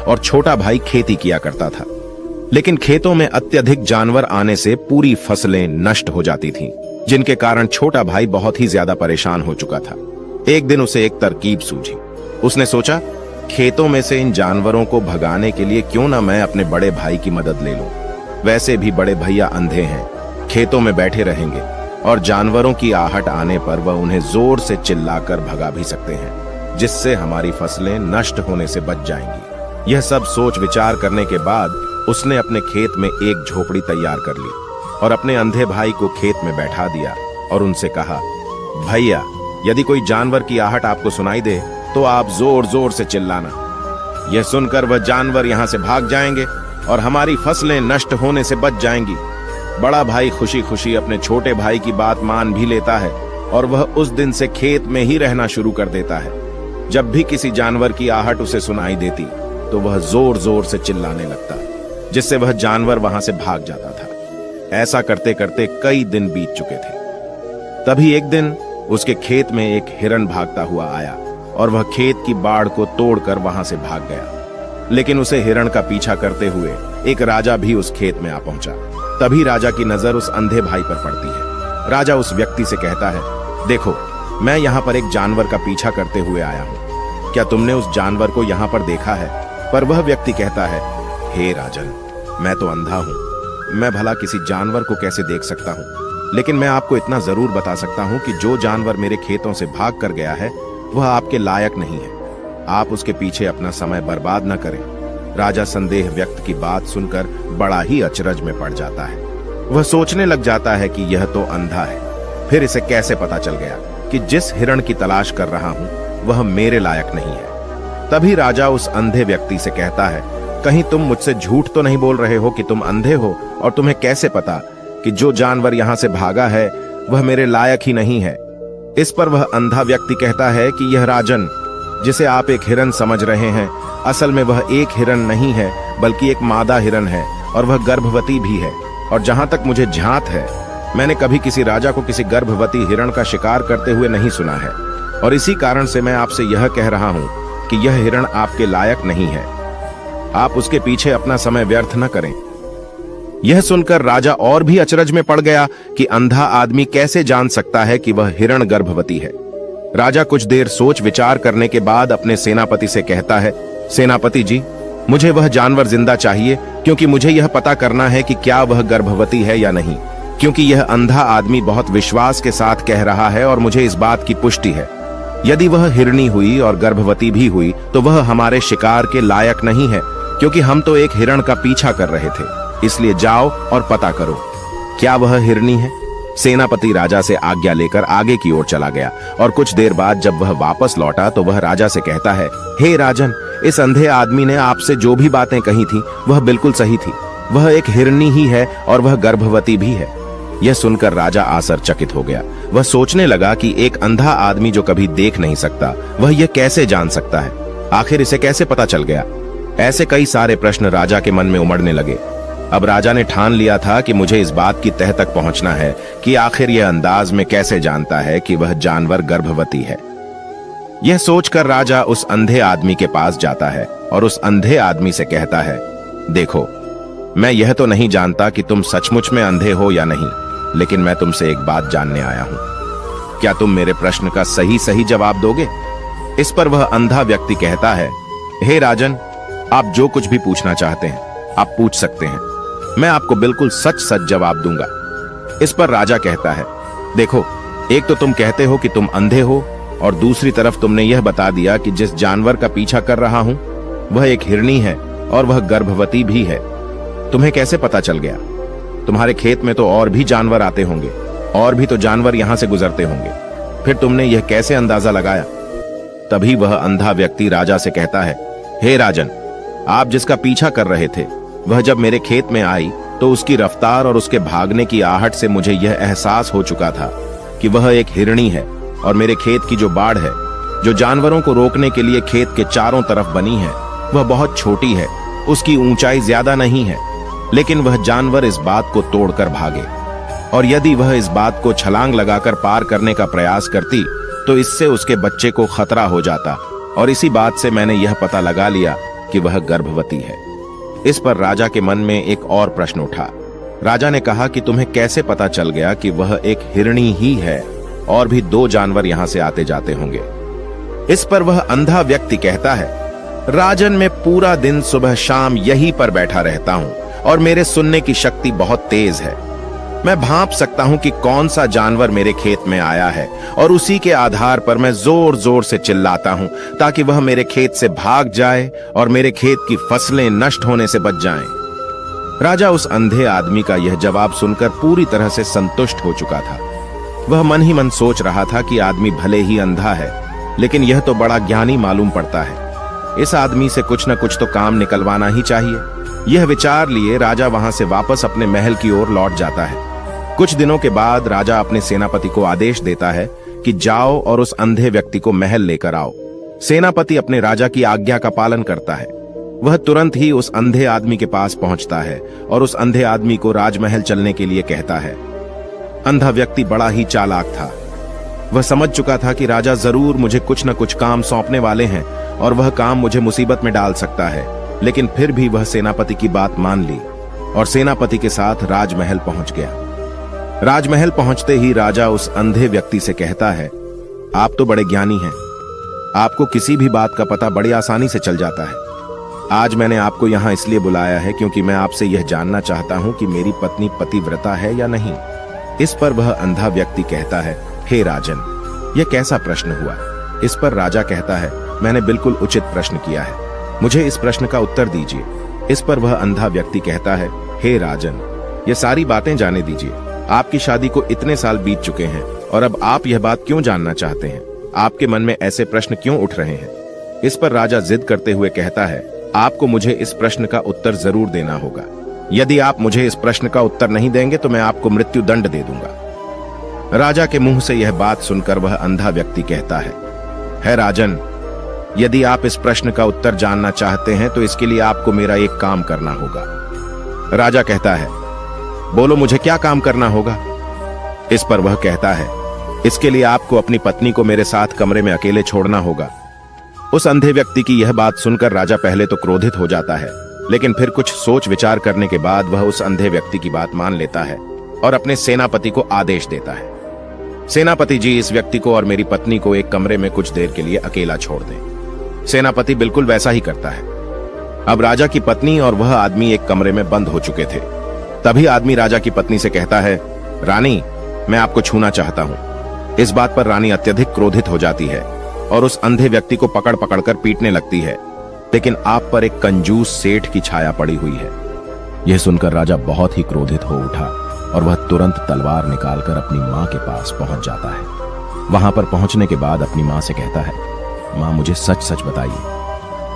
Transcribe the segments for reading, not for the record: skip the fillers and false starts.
और छोटा भाई खेती किया करता था। लेकिन खेतों में अत्यधिक जानवर आने से पूरी फसलें नष्ट हो जाती थीं, जिनके कारण छोटा भाई बहुत ही ज्यादा परेशान हो चुका था। एक दिन उसे एक तरकीब सूझी। उसने सोचा, खेतों में से इन जानवरों को भगाने के लिए क्यों ना मैं अपने बड़े भाई की मदद ले लूं। वैसे भी बड़े भैया अंधे हैं, खेतों में बैठे रहेंगे और जानवरों की आहट आने पर वह उन्हें जोर से चिल्लाकर भगा भी सकते हैं, जिससे हमारी फसलें नष्ट होने से बच जाएंगी। यह सब सोच विचार करने के बाद उसने अपने खेत में एक झोपड़ी तैयार कर ली और अपने अंधे भाई को खेत में बैठा दिया और उनसे कहा, भैया, यदि कोई जानवर की आहट आपको सुनाई दे तो आप जोर जोर से चिल्लाना। यह सुनकर वह जानवर यहां से भाग जाएंगे और हमारी फसलें नष्ट होने से बच जाएंगी। बड़ा भाई खुशी खुशी अपने छोटे भाई की बात मान भी लेता है और वह उस दिन से खेत में ही रहना शुरू कर देता है। जब भी किसी जानवर की आहट उसे सुनाई देती तो वह जोर जोर से चिल्लाने लगता, जिससे वह जानवर वहां से भाग जाता था। ऐसा करते करते कई दिन बीत चुके थे। तभी एक दिन उसके खेत में एक हिरण भागता हुआ आया और वह खेत की बाड़ को तोड़कर वहां से भाग गया। लेकिन उसे हिरण का पीछा करते हुए एक राजा भी उस खेत में आ पहुंचा। तभी राजा की नजर उस अंधे भाई पर पड़ती है। राजा उस व्यक्ति से कहता है, देखो, मैं यहाँ पर एक जानवर का पीछा करते हुए आया हूँ, क्या तुमने उस जानवर को यहाँ पर देखा है? पर वह व्यक्ति कहता है, हे राजन, मैं तो अंधा हूँ, मैं भला किसी जानवर को कैसे देख सकता हूँ? लेकिन मैं आपको इतना जरूर बता सकता हूँ कि जो जानवर मेरे खेतों से भाग कर गया है वह आपके लायक नहीं है। आप उसके पीछे अपना समय बर्बाद न करें। राजा संदेह व्यक्त की बात सुनकर बड़ा ही अचरज में पड़ जाता है। वह सोचने लग जाता है कि यह तो अंधा है, फिर इसे कैसे पता चल गया कि जिस हिरण की तलाश कर रहा हूं वह मेरे लायक नहीं है। तभी राजा उस अंधे व्यक्ति से कहता है, कहीं तुम मुझसे झूठ तो नहीं बोल रहे हो कि तुम अंधे हो और तुम्हें कैसे पता कि जो जानवर यहां से भागा है वह मेरे लायक ही नहीं है? इस पर वह अंधा व्यक्ति कहता है कि यह राजन, जिसे आप एक हिरण समझ रहे हैं, असल में वह एक हिरण नहीं है बल्कि एक मादा हिरण है और वह गर्भवती भी है। और जहां तक मुझे झांत है, मैंने कभी किसी राजा को किसी गर्भवती हिरण का शिकार करते हुए नहीं सुना है और इसी कारण से मैं आपसे यह कह रहा हूं कि यह हिरण आपके लायक नहीं है। आप उसके पीछे अपना समय व्यर्थ न करें। यह सुनकर राजा और भी अचरज में पड़ गया कि अंधा आदमी कैसे जान सकता है कि वह हिरण गर्भवती है। राजा कुछ देर सोच विचार करने के बाद अपने सेनापति से कहता है, सेनापति जी, मुझे वह जानवर जिंदा चाहिए, क्योंकि मुझे यह पता करना है कि क्या वह गर्भवती है या नहीं, क्योंकि यह अंधा आदमी बहुत विश्वास के साथ कह रहा है और मुझे इस बात की पुष्टि है। यदि वह हिरणी हुई और गर्भवती भी हुई तो वह हमारे शिकार के लायक नहीं है, क्योंकि हम तो एक हिरण का पीछा कर रहे थे। इसलिए जाओ और पता करो, क्या वह हिरणी है? सेनापति राजा से आज्ञा लेकर आगे की ओर चला गया और कुछ देर बाद जब वह वापस लौटा तो वह राजा से कहता है, हे राजन, इस अंधे आदमी ने आपसे जो भी बातें कही थी वह बिल्कुल सही थी। वह एक हिरणी ही है और वह गर्भवती भी है। यह सुनकर राजा आश्चर्यचकित हो गया। वह सोचने लगा कि एक अंधा आदमी जो कभी देख नहीं सकता, वह यह कैसे जान सकता है? आखिर इसे कैसे पता चल गया? ऐसे कई सारे प्रश्न राजा के मन में उमड़ने लगे। अब राजा ने ठान लिया था कि मुझे इस बात की तह तक पहुंचना है कि आखिर यह अंदाज में कैसे जानता है कि वह जानवर गर्भवती है। यह सोचकर राजा उस अंधे आदमी के पास जाता है और उस अंधे आदमी से कहता है, देखो, मैं यह तो नहीं जानता कि तुम सचमुच में अंधे हो या नहीं, लेकिन मैं तुमसे एक बात जानने आया हूं। क्या तुम मेरे प्रश्न का सही सही जवाब दोगे? इस पर वह अंधा व्यक्ति कहता है, हे राजन, आप जो कुछ भी पूछना चाहते हैं आप पूछ सकते हैं, मैं आपको बिल्कुल सच सच जवाब दूंगा। इस पर राजा कहता है, देखो, एक तो तुम कहते हो कि तुम अंधे हो और दूसरी तरफ तुमने यह बता दिया कि जिस जानवर का पीछा कर रहा हूं वह एक हिरणी है और वह गर्भवती भी है। तुम्हें कैसे पता चल गया? तुम्हारे खेत में तो और भी जानवर आते होंगे और भी तो जानवर यहां से गुजरते होंगे, फिर तुमने यह कैसे अंदाजा लगाया? तभी वह अंधा व्यक्ति राजा से कहता है, हे राजन, आप जिसका पीछा कर रहे थे वह जब मेरे खेत में आई तो उसकी रफ्तार और उसके भागने की आहट से मुझे यह एहसास हो चुका था कि वह एक हिरणी है और मेरे खेत की जो बाड़ है, जो जानवरों को रोकने के लिए खेत के चारों तरफ बनी है, वह बहुत छोटी है, उसकी ऊंचाई ज्यादा नहीं है, लेकिन वह जानवर इस बात को तोड़कर भागे और यदि वह इस बात को छलांग लगाकर पार करने का प्रयास करती तो इससे उसके बच्चे को खतरा हो जाता। और इसी बात से मैंने यह पता लगा लिया कि वह गर्भवती है। इस पर राजा के मन में एक और प्रश्न उठा। राजा ने कहा कि तुम्हें कैसे पता चल गया कि वह एक हिरणी ही है, और भी 2 जानवर यहां से आते जाते होंगे। इस पर वह अंधा व्यक्ति कहता है, राजन, मैं पूरा दिन सुबह शाम यहीं पर बैठा रहता हूं और मेरे सुनने की शक्ति बहुत तेज है। मैं भांप सकता हूं कि कौन सा जानवर मेरे खेत में आया है और उसी के आधार पर मैं जोर जोर से चिल्लाता हूं ताकि वह मेरे खेत से भाग जाए और मेरे खेत की फसलें नष्ट होने से बच जाएं। राजा उस अंधे आदमी का यह जवाब सुनकर पूरी तरह से संतुष्ट हो चुका था। वह मन ही मन सोच रहा था कि आदमी भले ही अंधा है, लेकिन यह तो बड़ा ज्ञानी मालूम पड़ता है। इस आदमी से कुछ न कुछ तो काम निकलवाना ही चाहिए। यह विचार लिए राजा वहां से वापस अपने महल की ओर लौट जाता है। कुछ दिनों के बाद राजा अपने सेनापति को आदेश देता है कि जाओ और उस अंधे व्यक्ति को महल लेकर आओ। सेनापति अपने राजा की आज्ञा का पालन करता है। वह तुरंत ही उस अंधे आदमी के पास पहुंचता है और उस अंधे आदमी को राजमहल चलने के लिए कहता है। अंधा व्यक्ति बड़ा ही चालाक था। वह समझ चुका था कि राजा जरूर मुझे कुछ न कुछ काम सौंपने वाले हैं और वह काम मुझे मुसीबत में डाल सकता है, लेकिन फिर भी वह सेनापति की बात मान ली और सेनापति के साथ राजमहल पहुंच गया। राजमहल पहुंचते ही राजा उस अंधे व्यक्ति से कहता है, आप तो बड़े ज्ञानी हैं, आपको किसी भी बात का पता बड़ी आसानी से चल जाता है। आज मैंने आपको यहां इसलिए बुलाया है क्योंकि मैं आपसे यह जानना चाहता हूं कि मेरी पत्नी पतिव्रता है या नहीं। इस पर वह अंधा व्यक्ति कहता है, हे राजन, यह कैसा प्रश्न हुआ। इस पर राजा कहता है, मैंने बिल्कुल उचित प्रश्न किया है, मुझे इस प्रश्न का उत्तर दीजिए। इस पर वह अंधा व्यक्ति कहता है, हे राजन, ये सारी बातें जाने दीजिए। आपकी शादी को इतने साल बीत चुके हैं और अब आप यह बात क्यों जानना चाहते हैं? आपके मन में ऐसे प्रश्न क्यों उठ रहे हैं? इस पर राजा जिद करते हुए कहता है, आपको मुझे इस प्रश्न का उत्तर जरूर देना होगा। यदि आप मुझे इस प्रश्न का उत्तर नहीं देंगे तो मैं आपको मृत्यु दंड दे दूंगा। राजा के मुंह से यह बात सुनकर वह अंधा व्यक्ति कहता है राजन, यदि आप इस प्रश्न का उत्तर जानना चाहते हैं तो इसके लिए आपको मेरा एक काम करना होगा। राजा कहता है, बोलो मुझे क्या काम करना होगा? इस पर वह कहता है, इसके लिए आपको अपनी पत्नी को मेरे साथ कमरे में अकेले छोड़ना होगा। उस अंधे व्यक्ति की यह बात सुनकर राजा पहले तो क्रोधित हो जाता है, लेकिन फिर कुछ सोच विचार करने के बाद वह उस अंधे व्यक्ति की बात मान लेता है और अपने सेनापति को आदेश देता है, सेनापति जी, इस व्यक्ति को और मेरी पत्नी को एक कमरे में कुछ देर के लिए अकेला छोड़ दें। सेनापति बिल्कुल वैसा ही करता है। अब राजा की पत्नी और वह आदमी एक कमरे में बंद हो चुके थे। तभी आदमी राजा की पत्नी से कहता है, रानी, मैं आपको छूना चाहता हूं। इस बात पर रानी अत्यधिक क्रोधित हो जाती है और उस अंधे व्यक्ति को पकड़ पकड़कर पीटने लगती है, लेकिन आप पर एक कंजूस सेठ की छाया पड़ी हुई है। यह सुनकर राजा बहुत ही क्रोधित हो उठा और वह तुरंत तलवार निकालकर अपनी मां के पास पहुंच जाता है। वहां पर पहुंचने के बाद अपनी मां से कहता है, मां, मुझे सच सच बताइए,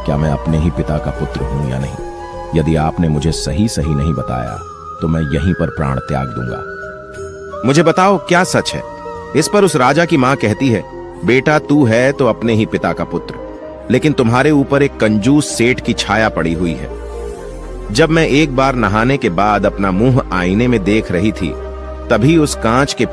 क्या मैं अपने ही पिता का पुत्र हूं या नहीं? यदि आपने मुझे सही सही नहीं बताया तो मैं यहीं पर प्राण त्याग दूंगा। मुझे बताओ क्या सच है? इस पर उस राजा की मां कहती है, बेटा, तू है तो अपने ही पिता का पुत्र, लेकिन तुम्हारे ऊपर एक कंजूस सेठ की छाया पड़ी हुई है। जब मैं एक बार नहाने के बाद अपना मुंह आईने में देख रही थी, तभी उस कांच के